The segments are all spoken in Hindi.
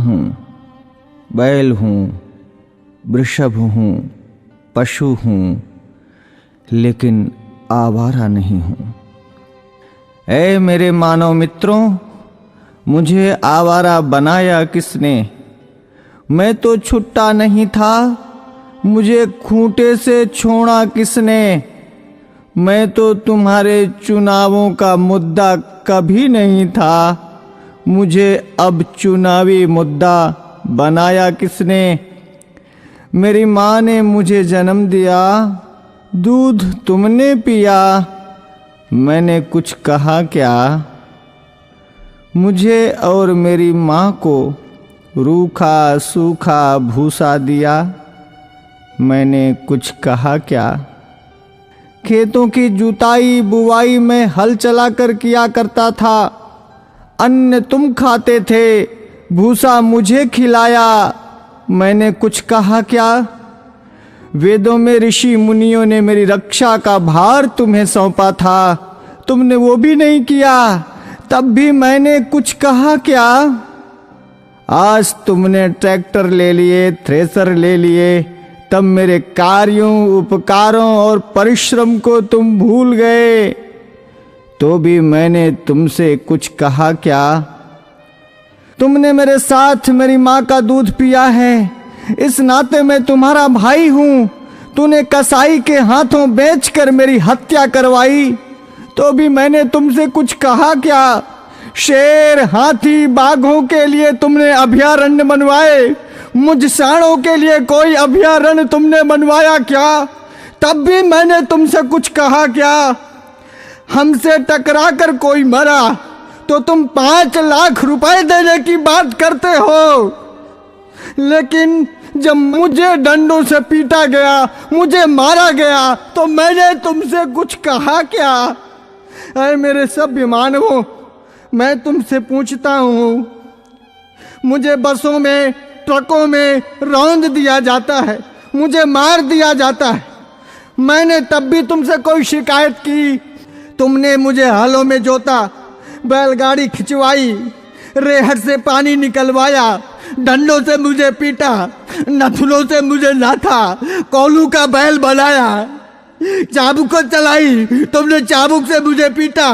हूँ, बैल हूँ, वृषभ हूँ, पशु हूँ, लेकिन आवारा नहीं हूँ। ऐ मेरे मानव मित्रों, मुझे आवारा बनाया किसने? मैं तो छुट्टा नहीं था, मुझे खूंटे से छोड़ा किसने? मैं तो तुम्हारे चुनावों का मुद्दा कभी नहीं था, मुझे अब चुनावी मुद्दा बनाया किसने? मेरी माँ ने मुझे जन्म दिया, दूध तुमने पिया, मैंने कुछ कहा क्या? मुझे और मेरी माँ को रूखा सूखा भूसा दिया, मैंने कुछ कहा क्या? खेतों की जुताई बुवाई में हल चलाकर किया करता था, अन्न तुम खाते थे, भूसा मुझे खिलाया, मैंने कुछ कहा क्या? वेदों में ऋषि मुनियों ने मेरी रक्षा का भार तुम्हें सौंपा था, तुमने वो भी नहीं किया, तब भी मैंने कुछ कहा क्या? आज तुमने ट्रैक्टर ले लिए, थ्रेसर ले लिए, तब मेरे कार्यों, उपकारों और परिश्रम को तुम भूल गए, तो भी मैंने तुमसे कुछ कहा क्या? तुमने मेरे साथ मेरी माँ का दूध पिया है, इस नाते मैं तुम्हारा भाई हूं। तूने कसाई के हाथों बेचकर मेरी हत्या करवाई, तो भी मैंने तुमसे कुछ कहा क्या? शेर, हाथी, बाघों के लिए तुमने अभयारण्य बनवाए, मुझ सांडों के लिए कोई अभयारण्य तुमने बनवाया क्या? तब भी मैंने तुमसे कुछ कहा क्या? हमसे टकरा कर कोई मरा तो तुम 5 लाख रुपए देने की बात करते हो, लेकिन जब मुझे डंडों से पीटा गया, मुझे मारा गया, तो मैंने तुमसे कुछ कहा क्या? अरे मेरे सभ्य मानवों, मैं तुमसे पूछता हूँ, मुझे बसों में, ट्रकों में रौंद दिया जाता है, मुझे मार दिया जाता है, मैंने तब भी तुमसे कोई शिकायत की? तुमने मुझे हलों में जोता, बैलगाड़ी खिंचवाई, रेहड़ से पानी निकलवाया, डंडों से मुझे पीटा, नथुनों से मुझे नाथा, कोलू का बैल बनाया, चाबुक चलाई, तुमने चाबुक से मुझे पीटा,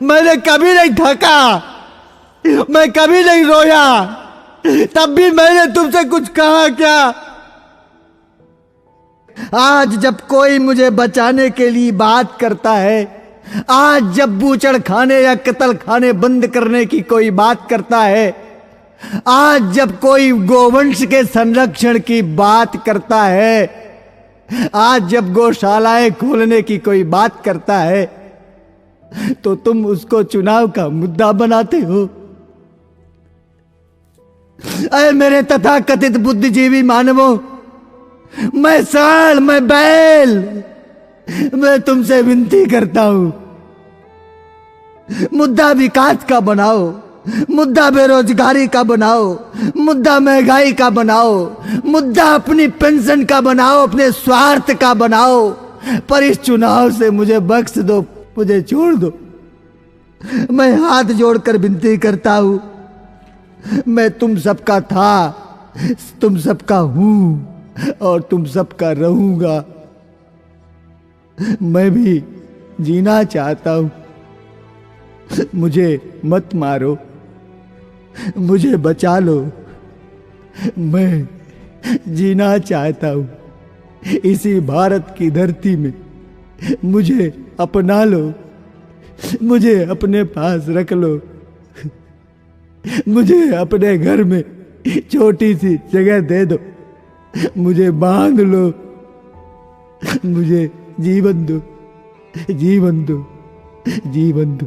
मैंने कभी नहीं थका, मैं कभी नहीं रोया, तब भी मैंने तुमसे कुछ कहा क्या? आज जब कोई मुझे बचाने के लिए बात करता है, आज जब बूचड़ खाने या कत्ल खाने बंद करने की कोई बात करता है, आज जब कोई गोवंश के संरक्षण की बात करता है, आज जब गौशालाएं खोलने की कोई बात करता है, तो तुम उसको चुनाव का मुद्दा बनाते हो। अरे मेरे तथाकथित बुद्धिजीवी मानवों, मैं सांड, मैं बैल, मैं तुमसे विनती करता हूं, मुद्दा विकास का बनाओ, मुद्दा बेरोजगारी का बनाओ, मुद्दा महंगाई का बनाओ, मुद्दा अपनी पेंशन का बनाओ, अपने स्वार्थ का बनाओ, पर इस चुनाव से मुझे बख्श दो, मुझे छोड़ दो। मैं हाथ जोड़कर विनती करता हूं, मैं तुम सबका था, तुम सबका हूं और तुम सबका रहूंगा। मैं भी जीना चाहता हूं, मुझे मत मारो, मुझे बचा लो, मैं जीना चाहता हूं इसी भारत की धरती में, मुझे अपना लो, मुझे अपने पास रख लो, मुझे अपने घर में छोटी सी जगह दे दो, मुझे बांध लो, मुझे जीवन दो, जीवन दो, जीवन दो।